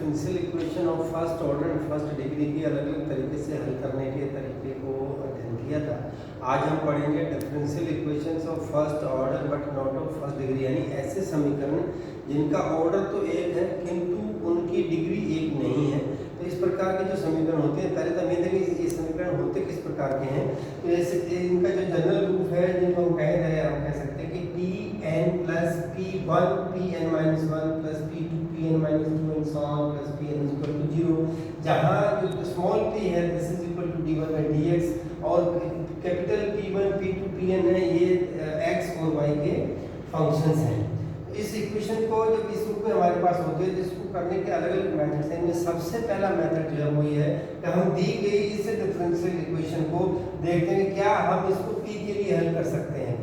Differential equation of first order and first degree की अलग अलग तरीके से हल करने के तरीके को अध्ययन किया था। आज हम पढ़ेंगे differential equations of first order but not of first degree, यानी ऐसे समीकरण जिनका ऑर्डर तो एक है किंतु उनकी डिग्री एक नहीं है। तो इस प्रकार के जो समीकरण होते हैं, पहले तो हमें देखिए ये समीकरण होते किस प्रकार के हैं। तो जैसे इनका जो जनरल रूप है जिनको हम कह रहे हैं, हम कह सकते हैं कि Pn plus P1 Pn minus 1 plus P2 Pn minus 2 and so on plus Pn is equal to 0, जहाँ जो स्मॉल p है this is equal to d1 by dx और कैपिटल P1 P2 Pn है ये x और y के functions हैं। इस इक्वेशन को जब इस रूप में हमारे पास होते हैं, जिसको करने के अलग अलग मेथड्स हैं, इनमें सबसे पहला मेथड जो है वो ये है कि हम दी गई इस डिफरेंशियल इक्वेशन को देखते हैं क्या हम इसको p के लिए हल कर सकते हैं।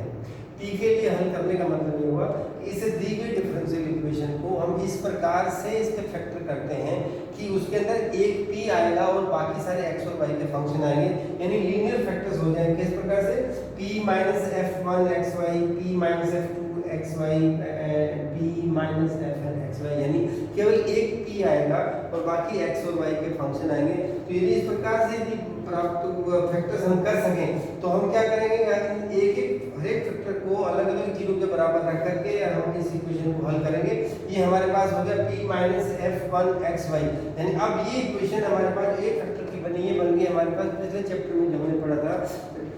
p के लिए हल करने का मतलब ये हुआ कि इसे दी गई डिफरेंशियल इक्वेशन को हम इस प्रकार से इसके फैक्टर करते हैं कि उसके अंदर एक p आएगा और बाकी सारे x और y के फंक्शन आएंगे, यानी लीनियर फैक्टर्स हो जाएंगे। इस प्रकार से p minus f1 xy p minus f2 xy p minus fn xy, यानी केवल एक p आएगा और बाकी x और y के फंक्शन आएंगे। तो यदि इस प्रकार से यदि प्राप्त फैक्टर्स हम कर सकें तो हम क्या करेंगे, एक एक हर एक फैक्टर को अलग अलग जीरो के बराबर रख करके हम इस इक्वेशन को हल करेंगे। ये हमारे पास हो गया p माइनस f1 xy, यानी अब ये इक्वेशन हमारे पास एक फैक्टर की बनी है, बन गई हमारे पास पिछले चैप्टर में जो हमने पढ़ा था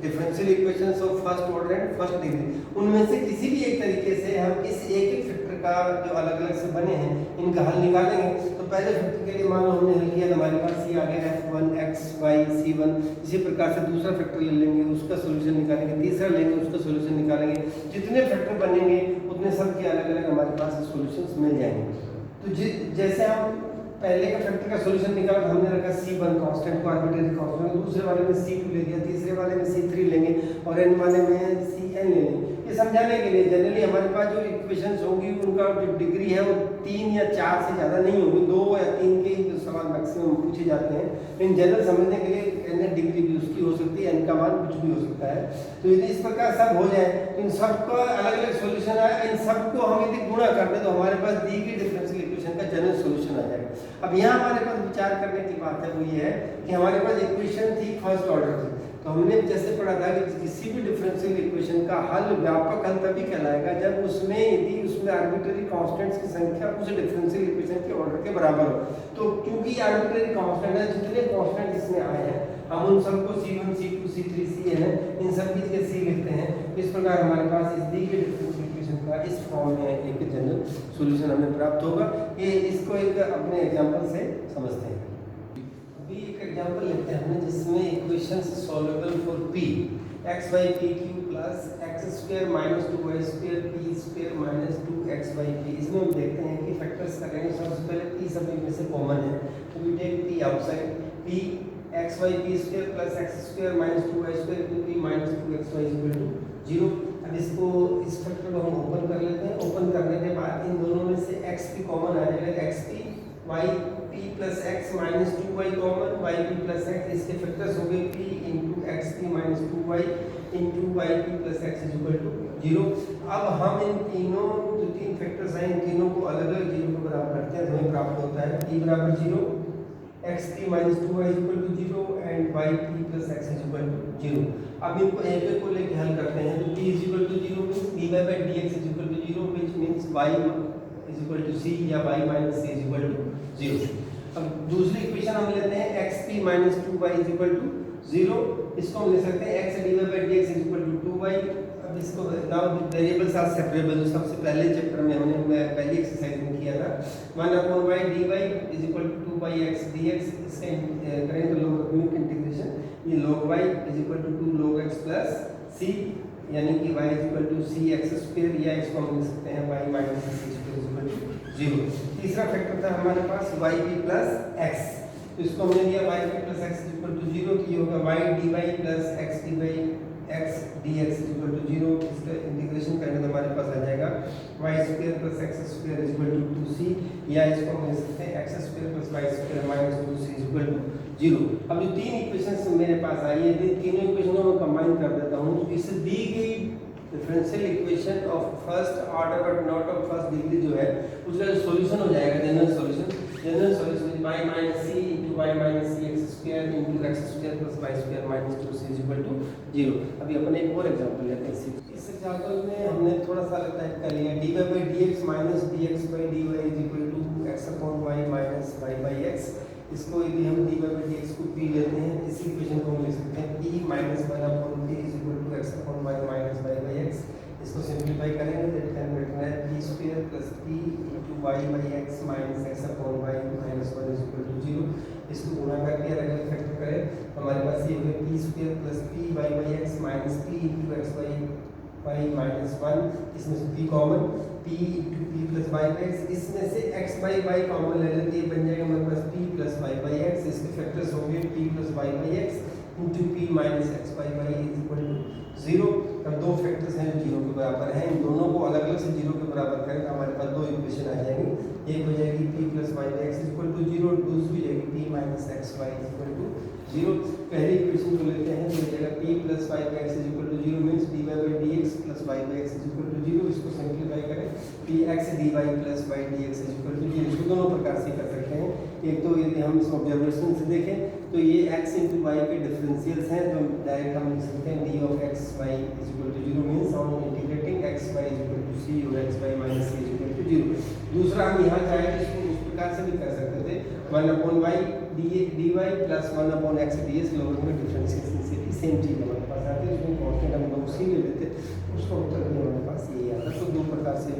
differential equations of first order and first degree. उनमें से किसी भी एक तरीके से हम इस एक एक फैक्टर का जो अलग अलग से बने हैं इनका हल निकालेंगे। तो पहले फैक्टर के लिए मान लो हमने हल किया, हमारे पास ये आ गया f1 xy c1। इसी प्रकार से दूसरा फैक्टर ले लेंगे, उसका सॉल्यूशन निकालेंगे, तीसरा लेंगे, उसका सॉल्यूशन निकालेंगे। जितने फैक्टर बनेंगे उतने सब के अलग अलग हमारे पास सॉल्यूशंस मिल जाएंगे। तो जैसे हम पहले का फैक्टर का सॉल्यूशन निकाला तो हमने रखा c1 कांस्टेंट को आर्बिट्रेरी कांस्टेंट, दूसरे वाले में c2 ले लिया, तीसरे वाले में c3 लेंगे और n वाले में cn ले लेंगे। ये समझाने के लिए जनरली हमारे पास जो इक्वेशंस होंगी उनका जो डिग्री है वो 3 या 4 से ज़्यादा नहीं होगी, 2 या 3 के जो सवाल मैक्सिमम पूछे जाते हैं। लेकिन जनरल समझने के लिए n डिग्री भी उसकी हो सकती है, n का मान कुछ भी हो सकता है। तो यदि इस प्रकार सब हो जाए तो इन सबका अलग अलग सोल्यूशन आए, इन सबको हम यदि गुणा कर दें तो हमारे पास दी गई डिफरेंशियल इक्वेशन का जनरल सोल्यूशन आ जाएगा। अब यहाँ हमारे पास विचार करने की बात है वो ये है कि हमारे पास इक्वेशन थी फर्स्ट ऑर्डर की। तो हमने जैसे पढ़ा था कि किसी भी डिफरेंशियल इक्वेशन का हल व्यापक हल तभी कहलाएगा जब उसमें यदि उसमें आर्बिट्रेरी कांस्टेंट्स की संख्या उस डिफरेंशियल इक्वेशन के ऑर्डर के बराबर हो। तो क्योंकि आर्बिट्रेरी कांस्टेंट है, जितने कांस्टेंट इसमें आए हैं हम उन सबको c1 c2 c3 cn इन सब की जगह c लिखते हैं। इस प्रकार हमारे पास इस दी गई डिफरेंशियल इक्वेशन का इस फॉर्म में एक जनरल सॉल्यूशन हमें प्राप्त होगा। ये इसको एक अपने एग्जांपल से समझते हैं। अभी एक एग्जांपल लेते हैं हमने जिसमें equations solvable for p x by p q plus x square minus 2y square p square minus 2x by p। इसमें हम देखते हैं कि फैक्टर्स करेंगे। सबसे पहले p सब इनमें से कॉमन है तो we take p outside, p x by p square plus x square minus 2y square into p minus 2xy is equal to 0। अब इसको इस फैक्टर को हम ओपन कर लेते हैं। ओपन करने के बाद इन दोनों में से x p कॉमन आ जाएगा, xp y p plus x minus 2y common, y p plus x, इसके फैक्टर्स हो गए p into xp minus 2y into y p plus x is equal to 0। अब हम इन तीनों जो तीन फैक्टर्स हैं इन तीनों को अलग अलग जीरो के बराबर करते हैं तो हमें प्राप्त होता है p बराबर 0, xp minus 2y is equal to 0 and yp plus x is equal to 0। अब इनको एक एक को लेके हल करते हैं तो p is equal to 0 means dy by dx is equal to 0 which means y is equal to c या y minus c is equal to 0। अब दूसरी इक्वेशन हम लेते हैं xp minus 2y is equal to 0। इसको हम ले सकते हैं x dy by dx is equal to 2y। अब इसको नाउ वेरिएबल्स आर सेपरेबल, जो सबसे पहले चैप्टर में हमने पहली एक्सरसाइज में किया था 1/y dy is equal to 2 by x dx। इसका करें तो लॉगरिथमिक इंटीग्रेशन, ये log y is equal to 2 log x plus c, यानी कि y is equal to c x square, या इसको हम लिख सकते हैं y minus c square is equal to 0। तीसरा फैक्टर था हमारे पास yp plus x, तो इसको हमने लिया yp plus x is equal to 0, तो ये होगा y dy plus x dy x dx is equal to 0। इसका इंटीग्रेशन करेंगे तो हमारे पास आ जाएगा y square plus x square is equal to 2c, या इसको हम लिख सकते हैं x square plus y square minus 2c is equal to 0। अब जो तीन इक्वेशंस मेरे पास आई है, इन तीनों इक्वेशनों को कंबाइन कर देता हूं तो इस दी गई differential equation of first order but not of first degree जो है उसका सॉल्यूशन हो जाएगा general solution. General solution y minus C into Y minus C X square into X square plus Y square minus 2c is equal to 0। अभी अपने एक और example लेते हैं। इस एग्जांपल में हमने थोड़ा सा टाइप कर लिया dy by dx minus dx by dy is equal to x upon y minus y by x। इसको यदि हम dy by dx को p लेते हैं, इसी इक्वेशन को हम लिख सकते हैं p minus 1 upon p is equal to x upon y minus y by x। इसको सिंपलीफाई करेंगे तो it can written as p square plus p into y by x minus x upon y minus 1 is equal to 0। इसको गुणा करके अलग अलग factor करें, हमारे पास ये हो गया p square plus p y by x minus p into x by y minus 1। इसमें से p common, p into p plus y by x। इसमें से x by y कॉमन ले लेते हैं, बन जाएगा हमारे पास p plus y by x। इसके फैक्टर्स होंगे p plus y by x into p minus x by y is equal to 0। अब दो फैक्टर्स हैं जो 0 के बराबर हैं, इन दोनों को अलग अलग से 0 के बराबर करें तो हमारे पास दो इक्वेशन आ जाएंगी। एक हो जाएगी p plus Y by X equal to 0, दूसरी हो जाएगी p minus X Y equal to 0। पहली इक्वेशन को लेते हैं तो हो जाएगा p plus Y by X equal to 0 means dy by dx plus Y by X equal to 0। इसको सिंपलीफाई करें px dy plus y dx equal to 0। इसको दोनों प्रकार से कर सकते हैं। एक तो यदि हम इस ऑब्जर्वेशन से देखें तो ये x इंटू वाई के डिफरेंशियल्स हैं, तो डायरेक्ट हम लिख सकते हैं d of x y is equal to 0 means on integrating x y is equal to c और x y minus c is equal to 0। दूसरा हम यहाँ चाहे तो इसको उस प्रकार से भी कर सकते थे 1 upon y dy plus 1 upon x ds lower में डिफरेंशिएशन से भी सेम चीज हमारे पास आती है, उसमें कांस्टेंट हम लोग c ले लेते, उसका उत्तर भी हमारे पास यही आता है। तो दो प्रकार से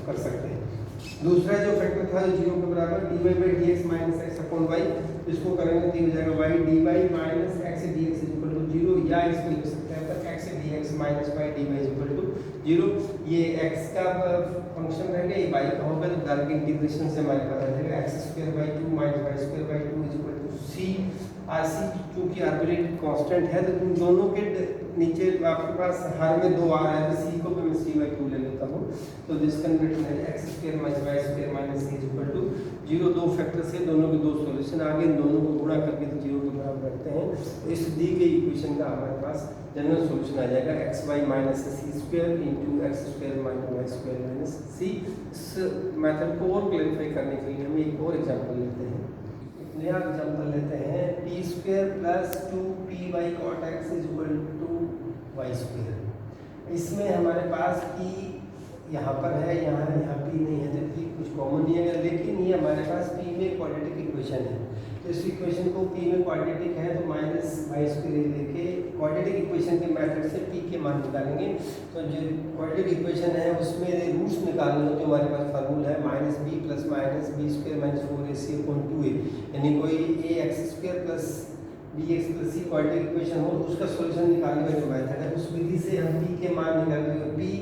कर सकते हैं। दूसरा जो फैक्टर था 0 के बराबर dy by dx minus x upon y, इसको करेंगे तो हो जाएगा y dy minus x dx is equal to 0, या इसको लिख सकते हैं पर x dx minus y dy is equal to 0। ये x का फंक्शन रहेगा, ये y का होगा, तो डायरेक्ट इंटीग्रेशन से हमारे पास आ जाएगा x square by 2 minus y square by 2 is equal to c। c क्योंकि आर्बिट्रेरी कांस्टेंट है तो इन दोनों के नीचे आपके पास हर में 2 आ रहा है, तो c को भी मैं c बाई 2 ले लेता हूँ, तो this can be written as x square minus y square minus c is equal to 0। दो फैक्टर से दोनों के दो सॉल्यूशन आ गए, इन दोनों को गुणा करके तो 0 के बराबर रखते हैं। तो इस दी गई इक्वेशन का हमारे पास जनरल सॉल्यूशन आ जाएगा xy minus c square into x square minus y square minus c। इस मेथड को और क्लैरिफाई करने के लिए हम एक और एग्जांपल लेते हैं। नया एग्जांपल लेते हैं p square plus 2py cot x is equal to y square. इसमें हमारे पास p यहाँ पर है, यहाँ p नहीं है, तो p कुछ कॉमन नहीं है, लेकिन ये हमारे पास p में क्वाड्रेटिक इक्वेशन है। तो इस इक्वेशन को p में क्वाड्रेटिक है तो माइनस y स्क्वायर लेके क्वाड्रेटिक इक्वेशन के मेथड से p के मान निकालेंगे। तो जो क्वाड्रेटिक इक्वेशन है उसमें रूट्स निकालने हो तो हमारे पास फार्मूला है minus b plus minus b square minus 4ac upon 2a, यानी कोई ax square plus bx plus c quadratic equation हो उसका सॉल्यूशन निकालने का जो मेथड है उस विधि से हम p के मान निकालेंगे। p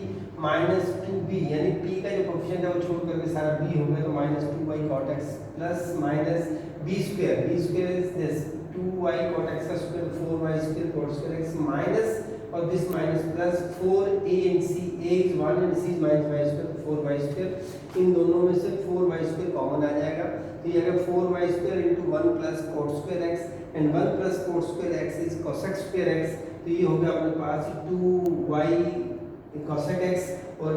माइनस 2b यानी p का जो कोएफिशिएंट है वो छोड़ करके सारा b हो गया, तो minus 2y cot x plus minus b square is this 2y cot x का square 4y square cot square x minus और this minus plus 4a and c, a is 1 and c is minus y square 4y square. इन दोनों में से 4y square common आ जाएगा, तो ये आएगा 4y square into 1 plus cot square x and 1 plus cot square x is cosec square x। तो ये हो गया अपने पास 2y cosec x, और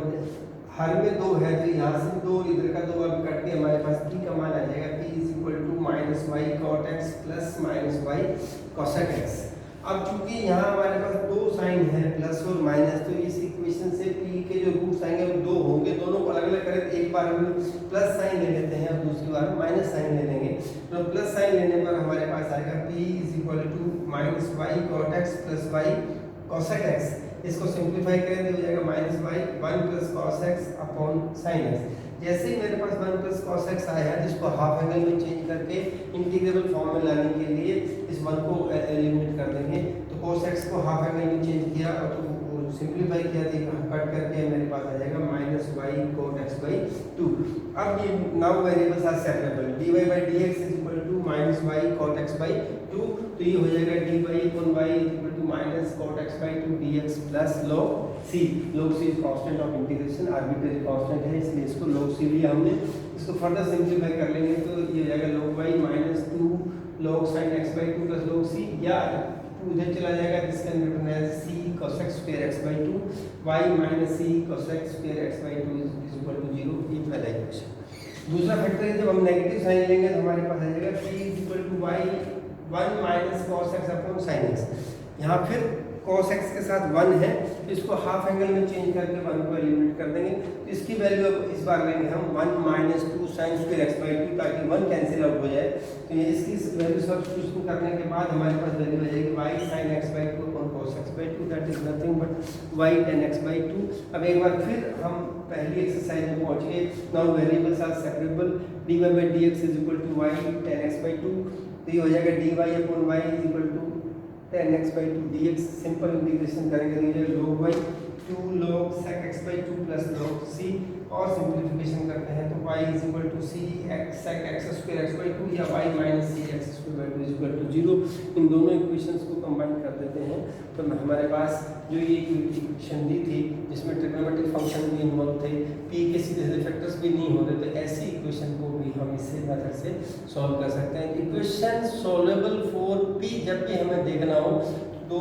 हर में 2 है तो यहाँ से 2 इधर का 2 अब कट के हमारे पास p का मान आ जाएगा, p is equal to minus y cot x plus minus y cosec x। अब चूंकि यहाँ हमारे पास 2 साइन है प्लस और माइनस, तो इस इक्वेशन से p के जो रूट्स आएंगे वो 2 होंगे, दोनों को अलग अलग करें तो एक बार हम प्लस साइन ले लेते हैं और दूसरी बार माइनस साइन ले लेंगे। तो प्लस साइन लेने पर हमारे पास आएगा p is equal to minus y cot x plus y cosec x। इसको सिंपलीफाई करें तो हो जाएगा minus y 1 plus cos x upon sin x। जैसे ही मेरे पास 1 प्लस cos x आया है जिसको हाफ एंगल में चेंज करके इंटीग्रेबल फॉर्म में लाने के लिए इस 1 को एलिमिनेट कर देंगे, तो cos x को हाफ एंगल में चेंज किया और तो सिंपलीफाई किया तो कट करके मेरे पास आ जाएगा minus y cot x by 2। अब ये now variables are separable, dy by dx is equal to minus y cot x by 2, तो ये हो जाएगा dy upon y is equal to minus cot x by 2 dx plus log c। log c is constant of integration, arbitrary constant है इसलिए इसको log c लिया हमने। इसको फर्दर सिंपलीफाई कर लेंगे तो ये हो जाएगा log y minus 2 log sin x by 2 plus log c, या उधर चला जाएगा, this can written as c cosec square x by 2 y minus c cosec square x by 2 is equal to 0। ये पहला इक्वेशन। दूसरा फैक्टर है, जब हम नेगेटिव साइन लेंगे तो हमारे पास आ जाएगा p equal to y 1 minus cos x upon sine x. यहाँ फिर cos x के साथ 1 है तो इसको हाफ एंगल में चेंज करके 1 को एलिमिनेट कर देंगे। तो इसकी वैल्यू अब इस बार लेंगे हम 1 minus 2 sine square x by 2, ताकि 1 कैंसिल आउट हो जाए। तो ये इसकी वैल्यू सब्स्टिट्यूशन करने के बाद हमारे पास वैल्यू आ जाएगी y sin x by 2 upon cos x by 2, that is nothing but y tan x by 2। अब एक बार फिर हम पहली एक्सरसाइज में पहुंच गए। Now variables are separable, dy by dx is equal to y tan x by 2, तो ये हो जाएगा dy upon y is equal to tan x by 2 dx। Simple integration करेंगे तो ये log y 2 log sec x by 2 plus log c, और simplification करते हैं तो y is equal to c x sec x square x by 2 या y minus c x square by 2 is equal to 0। इन दोनों इक्वेशंस को combine कर देते हैं तो हमारे पास जो ये इक्वेशन दी थी जिसमें ट्रिग्नोमेट्रिक फंक्शन भी इन्वॉल्व थे, p के सीधे सीधे फैक्टर्स भी नहीं होते, तो ऐसी इक्वेशन को भी हम इसी मेथड से सॉल्व कर सकते हैं। इक्वेशन सॉल्वेबल फॉर p जब भी हमें देखना हो तो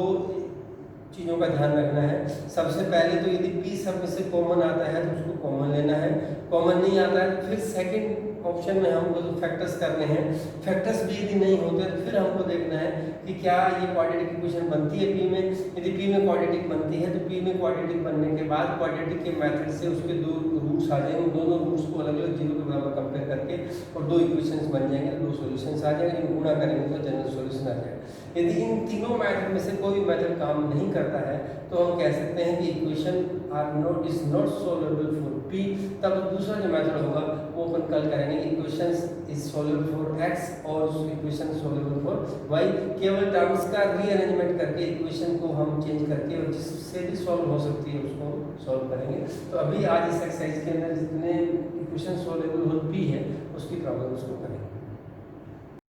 चीज़ों का ध्यान रखना है। सबसे पहले तो यदि p सब में से कॉमन आता है तो उसको कॉमन लेना है, कॉमन नहीं आता है तो फिर सेकंड ऑप्शन में हमको जो फैक्टर्स करने हैं, फैक्टर्स भी यदि नहीं होते तो फिर हमको देखना है कि क्या ये क्वाड्रेटिक इक्वेशन बनती है p में। यदि p में क्वाड्रेटिक बनती है तो p में क्वाड्रेटिक बनने के बाद क्वाड्रेटिक के मेथड से उसके दो रूट्स आ जाएंगे, दोनों रूट्स को अलग अलग जीरो के बराबर कंपेयर करके और दो इक्वेशंस बन जाएंगे, दो सॉल्यूशंस आ जाएंगे, इनको गुणा करेंगे तो जनरल सॉल्यूशन आ जाएगा। यदि इन तीनों मेथड में से कोई भी मेथड काम नहीं करता है तो हम कह सकते हैं कि equation is not solvable for p। तब दूसरा जो मेथड होगा वो अपन कल करेंगे, equations is solvable for x और इक्वेशन सॉल्वेबल फॉर y। केवल टर्म्स का रीअरेंजमेंट करके इक्वेशन को हम चेंज करके और जिससे भी सॉल्व हो सकती है उसको सॉल्व करेंगे। तो अभी आज इस एक्सरसाइज के अंदर जितने इक्वेशन सॉल्वेबल फॉर p है उसकी प्रॉब्लम्स को करेंगे।